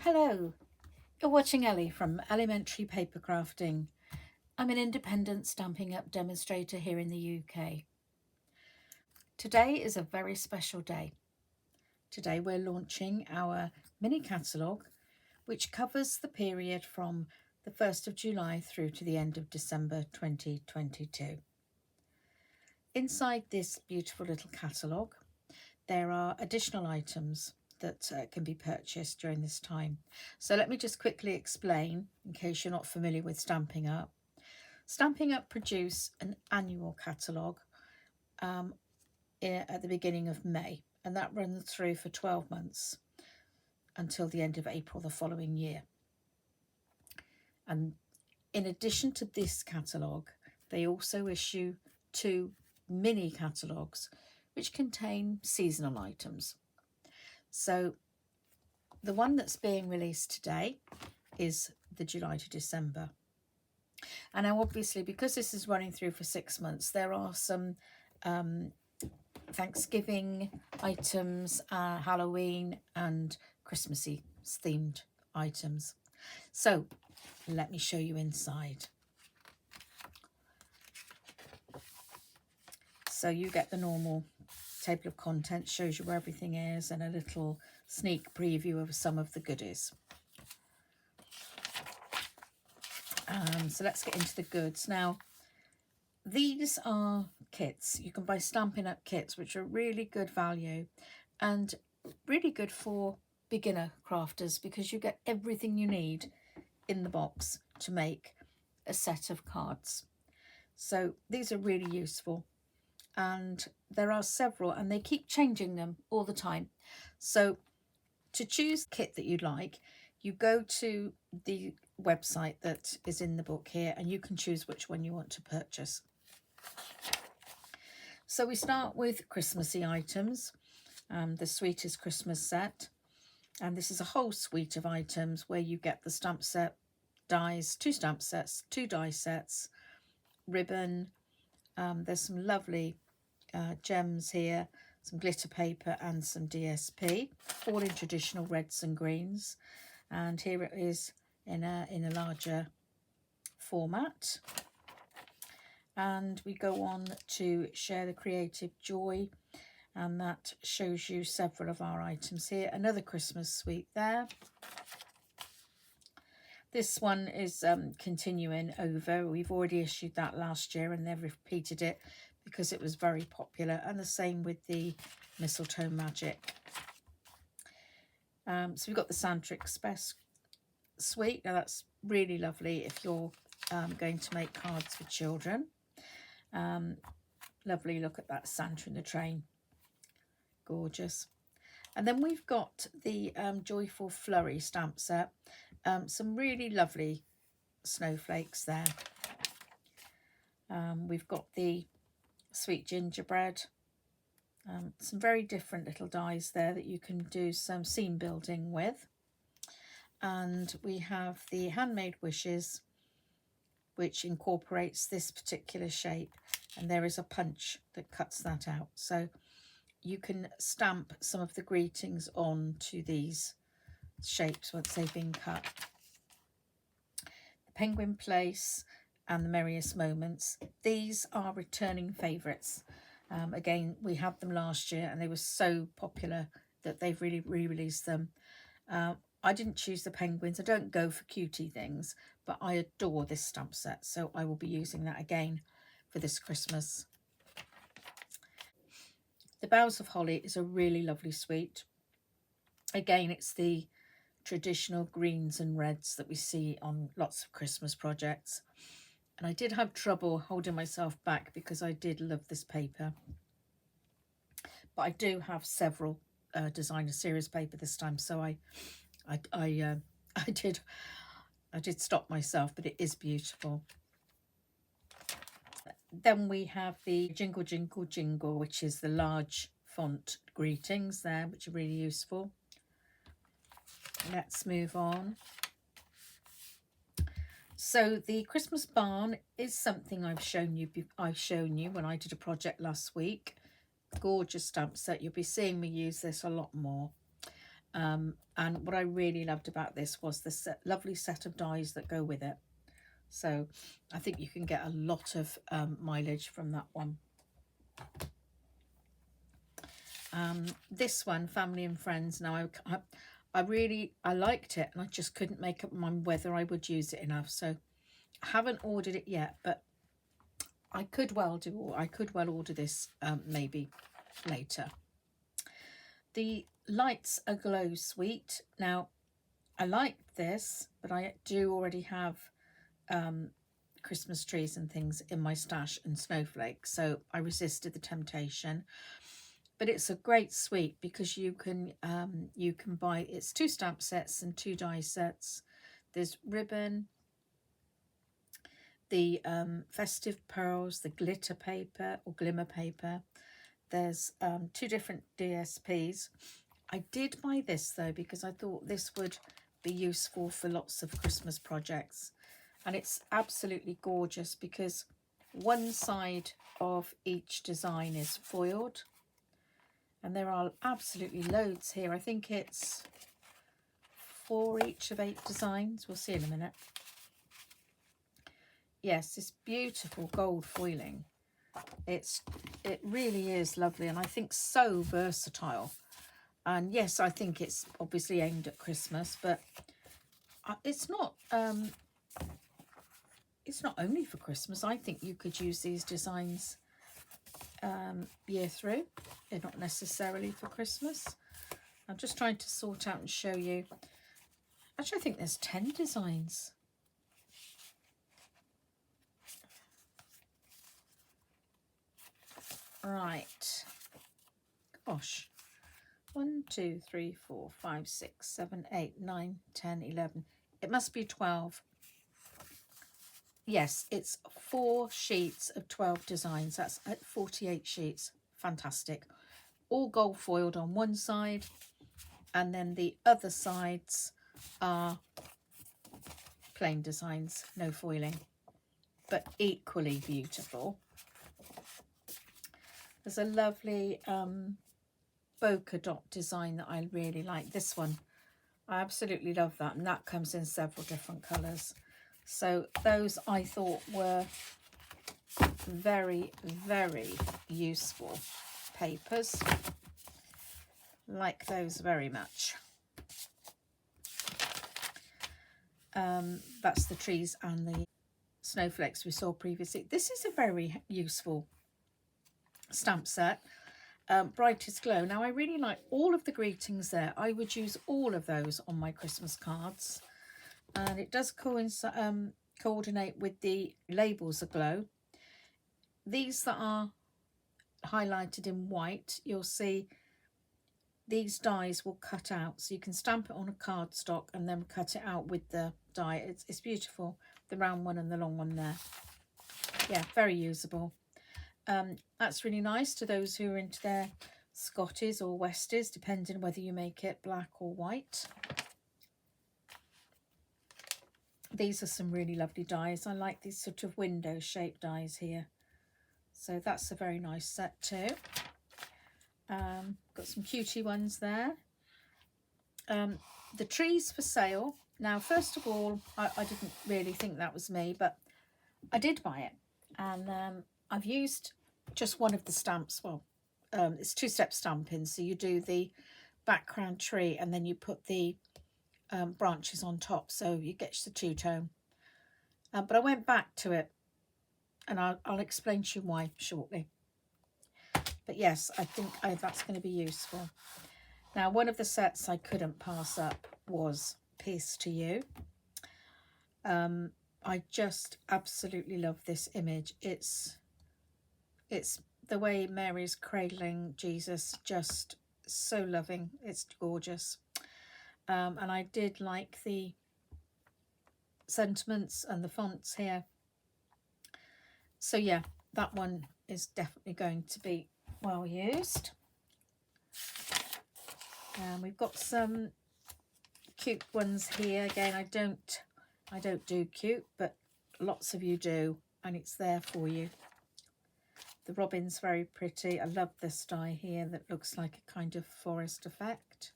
Hello, you're watching Ellie from Ellymentry Papercrafting. I'm an independent Stampin' Up demonstrator here in the UK. Today is a very special day. Today we're launching our mini catalogue, which covers the period from the 1st of July through to the end of December 2022. Inside this beautiful little catalogue, there are additional items that can be purchased during this time. So let me just quickly explain, in case you're not familiar with Stampin' Up. Stampin' Up produce an annual catalogue at the beginning of May, and that runs through for 12 months until the end of April the following year. And in addition to this catalogue, they also issue 2 mini catalogues which contain seasonal items. So the one that's being released today is the July to December. And now obviously, because this is running through for 6 months, there are some Thanksgiving items, Halloween and Christmassy themed items. So let me show you inside. So you get the normal table of contents, shows you where everything is, and a little sneak preview of some of the goodies. So let's get into the goods. Now, these are kits. You can buy Stampin' Up kits, which are really good value and really good for beginner crafters, because you get everything you need in the box to make a set of cards. So these are really useful, and there are several, and they keep changing them all the time. So to choose the kit that you'd like, you go to the website that is in the book here, and you can choose which one you want to purchase. So we start with Christmassy items, the Sweetest Christmas set, and this is a whole suite of items where you get the stamp set, dies, 2 stamp sets, 2 die sets, ribbon. There's some lovely gems here, some glitter paper and some DSP, all in traditional reds and greens. And here it is in a larger format. And we go on to Share the Creative Joy, and that shows you several of our items here. Another Christmas suite there. This one is continuing over. We've already issued that last year, and they've repeated it because it was very popular. And the same with the Mistletoe Magic. So we've got the Santa Express suite. Now that's really lovely if you're going to make cards for children. Lovely look at that Santa in the train. Gorgeous. And then we've got the Joyful Flurry stamp set. Some really lovely snowflakes there. We've got the Sweet Gingerbread. Some very different little dies there that you can do some scene building with. And we have the Handmade Wishes, which incorporates this particular shape, and there is a punch that cuts that out. So you can stamp some of the greetings onto these shapes once they've been cut. The Penguin Place and the Merriest Moments. These are returning favourites. Again, we had them last year and they were so popular that they've really re-released them. I didn't choose the penguins. I don't go for cutie things, but I adore this stamp set, so I will be using that again for this Christmas. The Boughs of Holly is a really lovely suite. Again, it's the traditional greens and reds that we see on lots of Christmas projects. And I did have trouble holding myself back because I did love this paper. But I do have several designer series paper this time, so I did stop myself, but it is beautiful. Then we have the Jingle Jingle Jingle, which is the large font greetings there, which are really useful. Let's move on. So the Christmas barn is something I've shown you when I did a project last week. Gorgeous stamp set. You'll be seeing me use this a lot more. And what I really loved about this was the lovely set of dies that go with it. So I think you can get a lot of mileage from that one. This one, Family and Friends. Now I liked it, and I just couldn't make up my mind whether I would use it enough. So I haven't ordered it yet, but I could well order this maybe later. The Lights Aglow suite. Now I like this, but I do already have Christmas trees and things in my stash and snowflakes, so I resisted the temptation. But it's a great suite because you can buy, it's 2 stamp sets and 2 die sets. There's ribbon, the festive pearls, the glitter paper or glimmer paper. There's 2 different DSPs. I did buy this though because I thought this would be useful for lots of Christmas projects, and it's absolutely gorgeous because one side of each design is foiled, and there are absolutely loads here. I think it's 4 each of 8 designs. We'll see in a minute. Yes, this beautiful gold foiling. It really is lovely, and I think so versatile. And yes, I think it's obviously aimed at Christmas, but it's not only for Christmas. I think you could use these designs year through. They're not necessarily for Christmas. I'm just trying to sort out and show you. Actually, I think there's 10 designs. Right. Gosh. 1, 2, 3, 4, 5, 6, 7, 8, 9, 10, 11. It must be 12. Yes, it's 4 sheets of 12 designs. That's at 48 sheets. Fantastic. All gold foiled on one side, and then the other sides are plain designs, no foiling, but equally beautiful. There's a lovely bokeh dot design that I really like. This one, I absolutely love that, and that comes in several different colours. So those I thought were very, very useful papers. Like those very much. That's the trees and the snowflakes we saw previously. This is a very useful stamp set. Brightest Glow. Now I really like all of the greetings there. I would use all of those on my Christmas cards, and it does coordinate with the labels aglow. These that are highlighted in white, you'll see these dies will cut out, so you can stamp it on a cardstock and then cut it out with the die. It's beautiful, the round one and the long one there. Yeah, very usable. That's really nice to those who are into their Scotties or Westies, depending whether you make it black or white. These are some really lovely dies. I like these sort of window shaped dies here. So that's a very nice set too. Got some cutie ones there. The trees for sale. Now, first of all, I didn't really think that was me, but I did buy it. And I've used just one of the stamps. Well, it's 2-step stamping. So you do the background tree and then you put the branches on top. So you get the two-tone. But I went back to it, and I'll explain to you why shortly. But yes, I think that's going to be useful. Now, one of the sets I couldn't pass up was Peace to You. I just absolutely love this image. It's the way Mary's cradling Jesus, just so loving. It's gorgeous. And I did like the sentiments and the fonts here. So yeah, that one is definitely going to be well used. We've got some cute ones here. Again, I don't do cute, but lots of you do, and it's there for you. The robin's very pretty. I love this die here that looks like a kind of forest effect.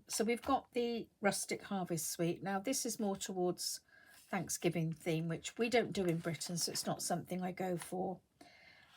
So we've got the Rustic Harvest Suite. Now this is more towards Thanksgiving theme, which we don't do in Britain, so it's not something I go for.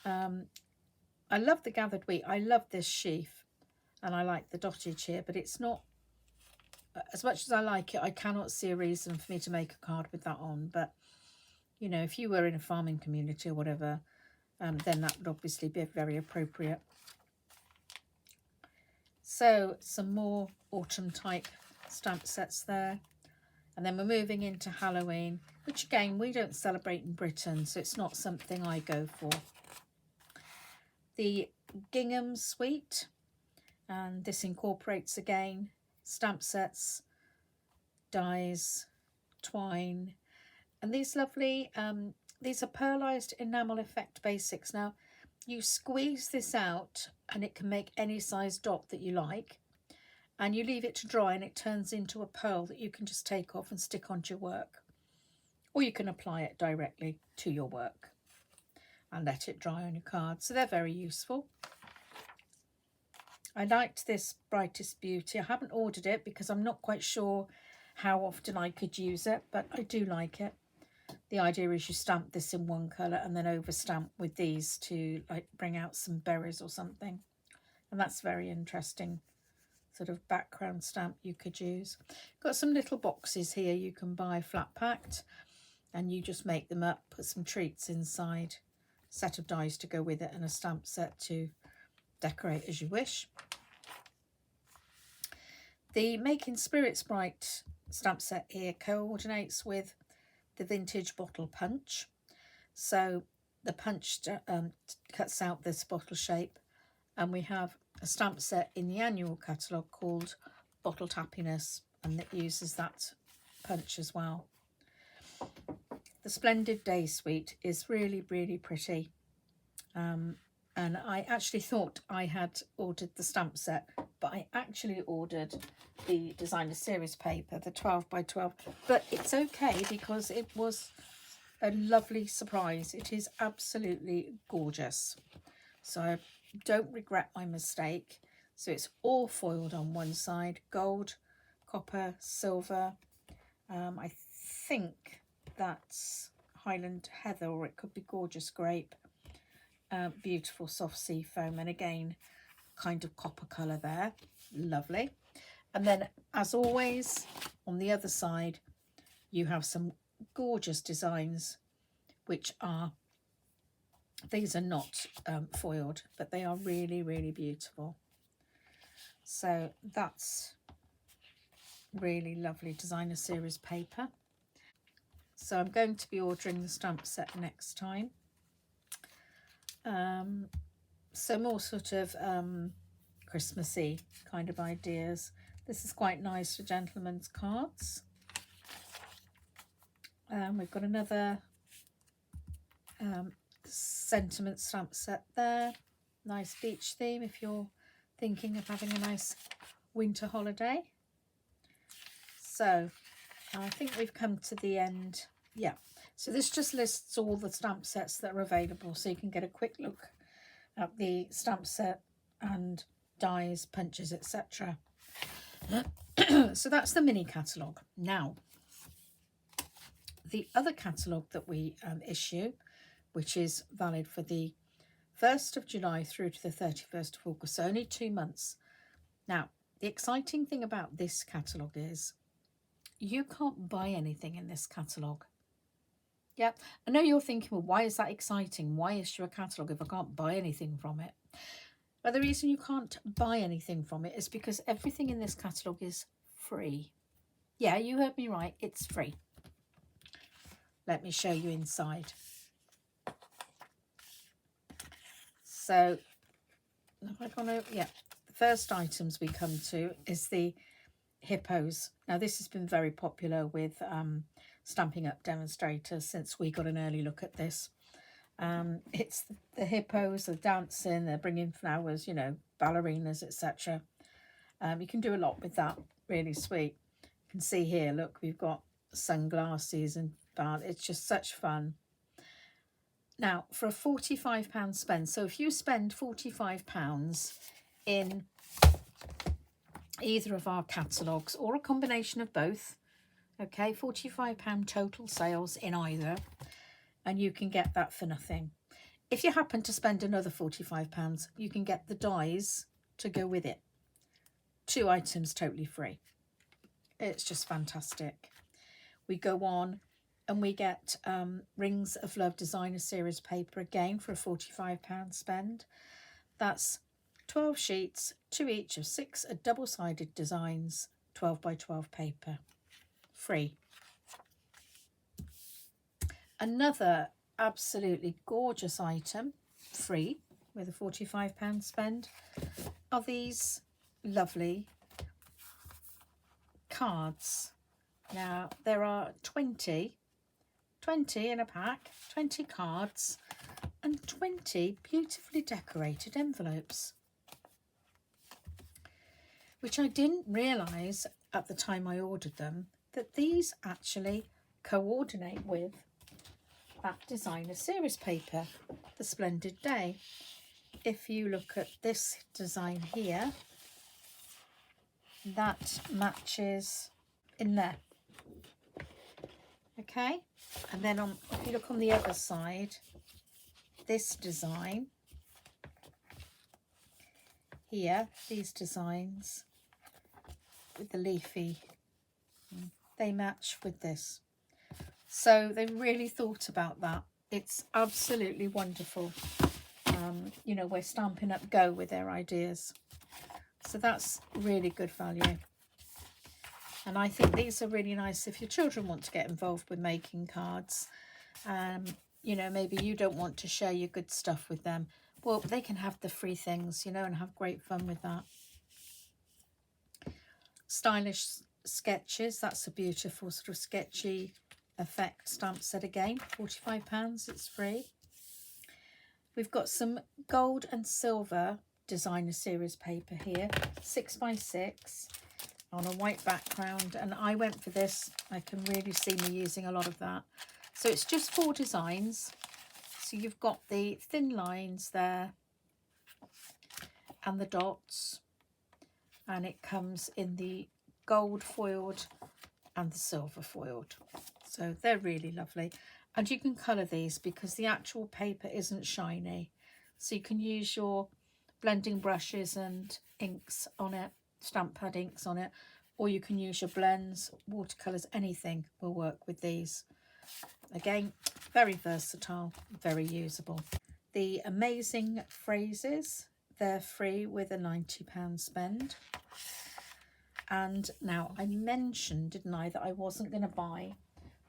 I love the gathered wheat. I love this sheaf, and I like the dottage here, but it's not, as much as I like it, I cannot see a reason for me to make a card with that on. But, you know, if you were in a farming community or whatever, then that would obviously be very appropriate. So some more autumn type stamp sets there. And then we're moving into Halloween, which again, we don't celebrate in Britain, so it's not something I go for. The Gingham Suite, and this incorporates again stamp sets, dies, twine, and these lovely, these are pearlized enamel effect basics. Now, you squeeze this out and it can make any size dot that you like, and you leave it to dry and it turns into a pearl that you can just take off and stick onto your work, or you can apply it directly to your work and let it dry on your card. So they're very useful. I liked this Brightest Beauty. I haven't ordered it because I'm not quite sure how often I could use it, but I do like it. The idea is you stamp this in one colour and then over stamp with these to like bring out some berries or something. And that's very interesting sort of background stamp you could use. Got some little boxes here you can buy flat packed, and you just make them up, put some treats inside, set of dies to go with it, and a stamp set to decorate as you wish. The Making Spirits Bright stamp set here coordinates with the vintage bottle punch. So the punch cuts out this bottle shape, and we have a stamp set in the annual catalogue called Bottled Happiness, and it uses that punch as well. The Splendid Day Suite is really, really pretty. And I actually thought I had ordered the stamp set, but I actually ordered the designer series paper, the 12 by 12. But it's okay because it was a lovely surprise. It is absolutely gorgeous. So I don't regret my mistake. So it's all foiled on one side, gold, copper, silver. I think that's Highland Heather, or it could be Gorgeous Grape. Beautiful soft sea foam, and again kind of copper colour there, lovely. And then as always on the other side you have some gorgeous designs, which are, these are not foiled, but they are really, really beautiful. So that's really lovely designer series paper. So I'm going to be ordering the stamp set next time. So more sort of Christmassy kind of ideas. This is quite nice for gentlemen's cards. We've got another sentiment stamp set there. Nice beach theme if you're thinking of having a nice winter holiday. So I think we've come to the end. Yeah, so this just lists all the stamp sets that are available, so you can get a quick look at the stamp set and dies, punches, etc. So that's the mini catalogue. Now, the other catalogue that we issue, which is valid for the 1st of July through to the 31st of August, so only 2 months. Now, the exciting thing about this catalogue is you can't buy anything in this catalogue. Yeah, I know you're thinking, well, why is that exciting? Why issue a catalogue if I can't buy anything from it? But the reason you can't buy anything from it is because everything in this catalogue is free. Yeah, you heard me right, it's free. Let me show you inside. So, if I go over, yeah, the first items we come to is the Hippos. Now, this has been very popular with Stampin' Up demonstrators since we got an early look at this. It's the hippos, they're dancing, they're bringing flowers, you know, ballerinas, etc. You can do a lot with that, really sweet. You can see here, look, we've got sunglasses and it's just such fun. Now, for a £45 spend, so if you spend £45 in either of our catalogues or a combination of both. Okay, £45 total sales in either, and you can get that for nothing. If you happen to spend another £45, you can get the dies to go with it. 2 items totally free. It's just fantastic. We go on and we get Rings of Love Designer Series paper again for a £45 spend. That's 12 sheets, 2 each of 6 double-sided designs, 12 by 12 paper. Free. Another absolutely gorgeous item, free, with a £45 spend, are these lovely cards. Now, there are 20 in a pack, 20 cards and 20 beautifully decorated envelopes, which I didn't realise at the time I ordered them, that these actually coordinate with that designer series paper, the Splendid Day. If you look at this design here, that matches in there. Okay, and then if you look on the other side, this design here, these designs with the leafy, they match with this. So they really thought about that. It's absolutely wonderful. You know, where Stampin' Up go with their ideas. So that's really good value. And I think these are really nice if your children want to get involved with making cards. You know, maybe you don't want to share your good stuff with them. Well, they can have the free things, you know, and have great fun with that. Stylish Sketches. That's a beautiful sort of sketchy effect stamp set again. £45. It's free. We've got some gold and silver designer series paper here. 6 by 6 on a white background. And I went for this. I can really see me using a lot of that. So it's just 4 designs. So you've got the thin lines there and the dots. And it comes in the gold foiled and the silver foiled. So they're really lovely. And you can colour these because the actual paper isn't shiny. So you can use your blending brushes and inks on it, stamp pad inks on it, or you can use your blends, watercolours, anything will work with these. Again, very versatile, very usable. The Amazing Phrases, they're free with a £90 spend. And now I mentioned, didn't I, that I wasn't going to buy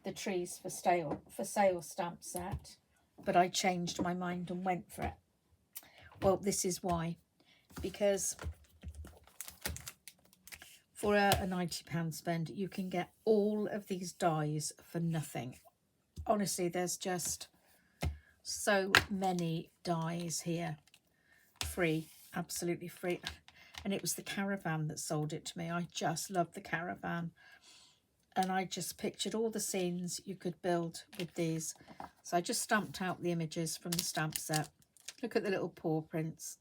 the Trees for Sale stamp set, but I changed my mind and went for it. Well, this is why. Because for a £90 spend, you can get all of these dies for nothing. Honestly, there's just so many dies here. Free, absolutely free. And it was the Caravan that sold it to me. I just love the Caravan. And I just pictured all the scenes you could build with these. So I just stamped out the images from the stamp set. Look at the little paw prints.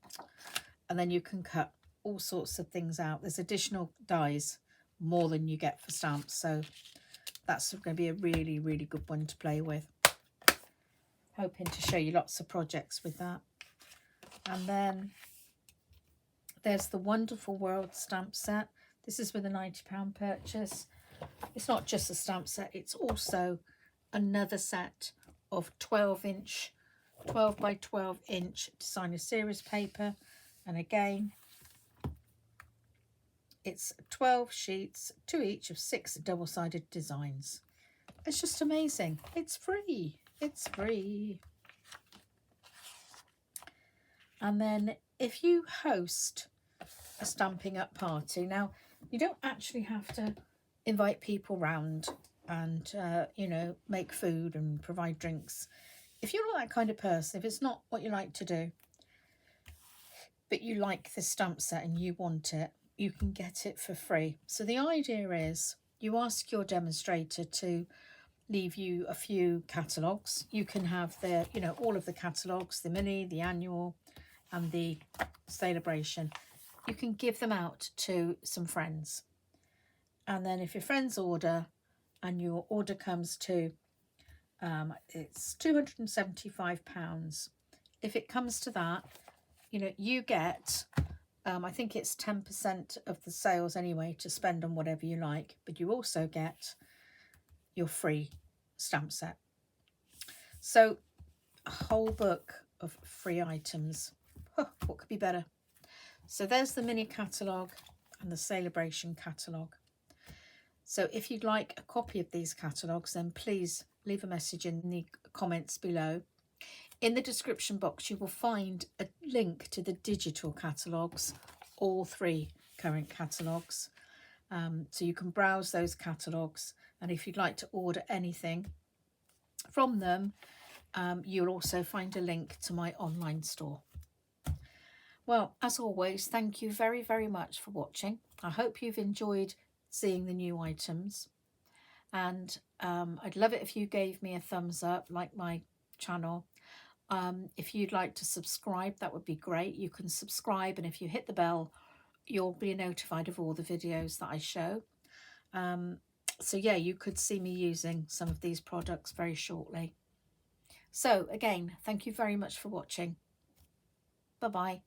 And then you can cut all sorts of things out. There's additional dies, more than you get for stamps. So that's going to be a really, really good one to play with. Hoping to show you lots of projects with that. And then there's the Wonderful World stamp set. This is with a £90 purchase. It's not just a stamp set, it's also another set of 12 by 12 inch designer series paper. And again, it's 12 sheets, 2 each of 6 double-sided designs. It's just amazing. It's free. It's free. And then if you host a Stampin' Up party, now you don't actually have to invite people round and, you know, make food and provide drinks. If you're not that kind of person, if it's not what you like to do, but you like the stamp set and you want it, you can get it for free. So the idea is you ask your demonstrator to leave you a few catalogues. You can have the, you know, all of the catalogues, the mini, the annual and the celebration. you can give them out to some friends. And then if your friends order and your order comes to, it's £275. If it comes to that, you know, you get, I think it's 10% of the sales anyway to spend on whatever you like, but you also get your free stamp set. So a whole book of free items. Oh, what could be better? So there's the mini catalogue and the Celebration catalogue. So if you'd like a copy of these catalogues, then please leave a message in the comments below. In the description box, you will find a link to the digital catalogues, all 3 current catalogues. So you can browse those catalogues, and if you'd like to order anything from them, you'll also find a link to my online store. Well, as always, thank you very, very much for watching. I hope you've enjoyed seeing the new items, and I'd love it if you gave me a thumbs up, like my channel. If you'd like to subscribe, that would be great. You can subscribe, and if you hit the bell, you'll be notified of all the videos that I show. So yeah, you could see me using some of these products very shortly. So again, thank you very much for watching. Bye-bye.